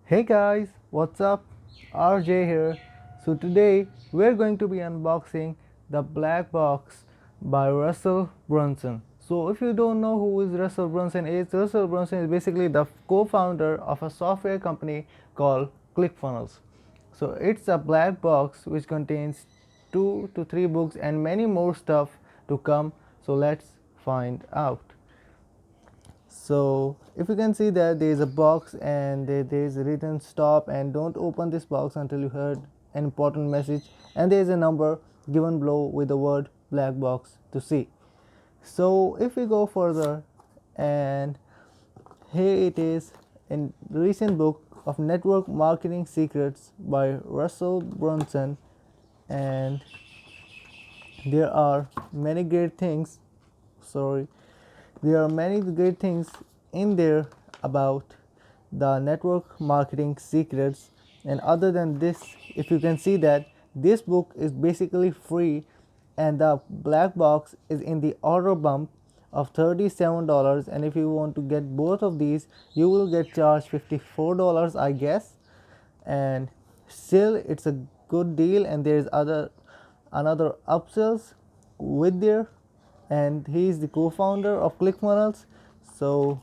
Hey guys, what's up? RJ here. So today we're going to be unboxing the Black Box by Russell Brunson. So if you don't know who is Russell Brunson is basically the co-founder of a software company called Clickfunnels. So it's a black box which contains 2 to 3 books and many more stuff to come. So let's find out. So if you can see that there is a box and there is written stop and don't open this box until you heard an important message, and there is a number given below with the word black box to see. So if we go further, and here it is, in recent book of network marketing secrets by Russell Brunson, and there are many great things, sorry, there are many great things in there about the network marketing secrets. And other than this, if you can see that this book is basically free, and the black box is in the order bump of $37, and if you want to get both of these you will get charged $54, I guess. And still it's a good deal, and there's another upsells with there, and he is the co-founder of ClickFunnels. So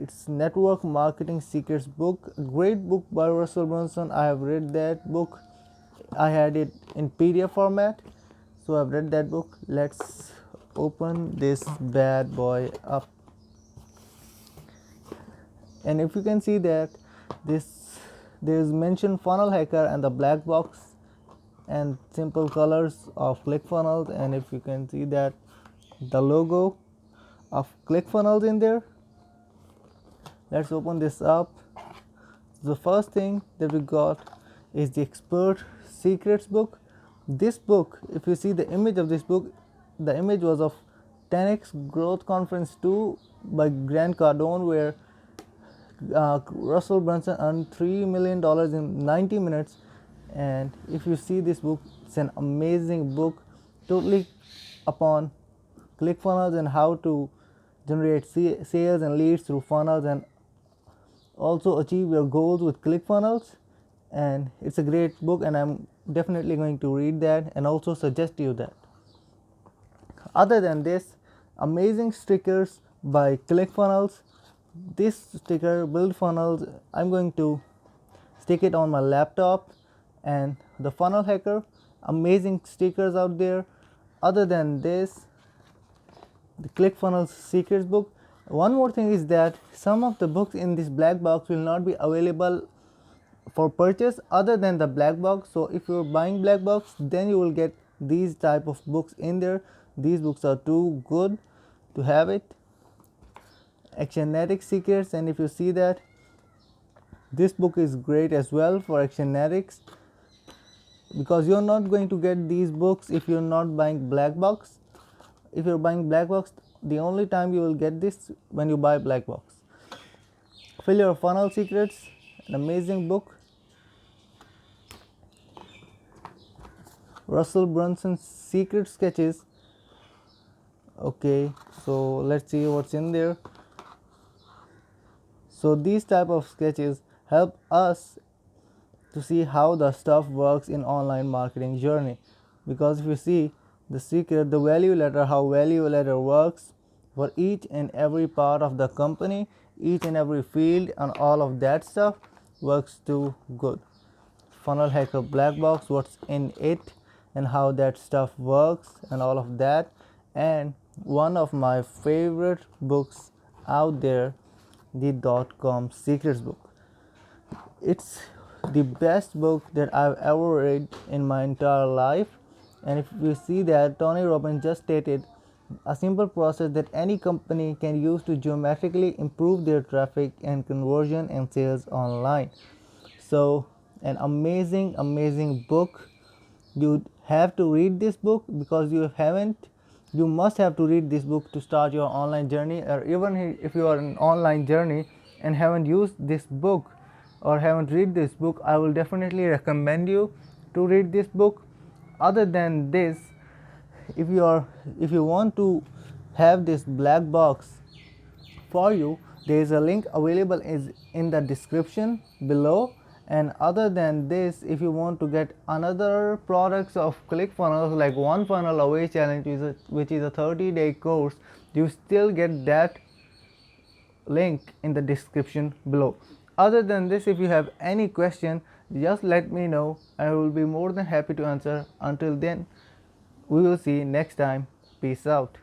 it's network marketing secrets book, a great book by Russell Brunson. I have read that book. I had it in PDF format, so I've read that book. Let's open this bad boy up, and if you can see that this there's mentioned funnel hacker and the black box and simple colors of ClickFunnels, and if you can see that the logo of ClickFunnels in there. Let's open this up. The first thing that we got is the expert secrets book. This book, if you see the image of this book, the image was of 10x growth conference 2 by Grant Cardone, where Russell Brunson earned $3 million in 90 minutes. And if you see this book, it's an amazing book, totally upon ClickFunnels and how to generate sales and leads through funnels, and also achieve your goals with ClickFunnels. And it's a great book, and I'm definitely going to read that and also suggest you that. Other than this, amazing stickers by ClickFunnels. This sticker build funnels, I'm going to stick it on my laptop. And the funnel hacker, amazing stickers out there. Other than this, the ClickFunnels secrets book. One more thing is that some of the books in this black box will not be available for purchase other than the black box. So if you're buying black box, then you will get these type of books in there. These books are too good to have it. Actionetic secrets, and if you see that this book is great as well for actionetics, because you're not going to get these books if you're not buying black box. If you're buying black box, the only time you will get this when you buy black box. Fill your funnel secrets, an amazing book. Russell Brunson's secret sketches. Okay, so let's see what's in there. So these type of sketches help us to see how the stuff works in online marketing journey, because if you see the secret, the value ladder, how value ladder works for each and every part of the company, each and every field, and all of that stuff works too good. Funnel hacker black box, what's in it and how that stuff works and all of that. And one of my favorite books out there, the .com secrets book. It's the best book that I've ever read in my entire life. And if you see that, Tony Robbins just stated a simple process that any company can use to geometrically improve their traffic and conversion and sales online. So an amazing book. You have to read this book, because you must have to read this book to start your online journey. Or even if you are in online journey and haven't used this book or haven't read this book, I will definitely recommend you to read this book. Other than this, if you want to have this black box for you, There is a link available is in the description below. And other than this, if you want to get another products of ClickFunnels like one funnel away challenge, which is a 30-day course, you still get that link in the description below. Other than this, if you have any question, just let me know. I will be more than happy to answer. Until then, we will see next time. Peace out.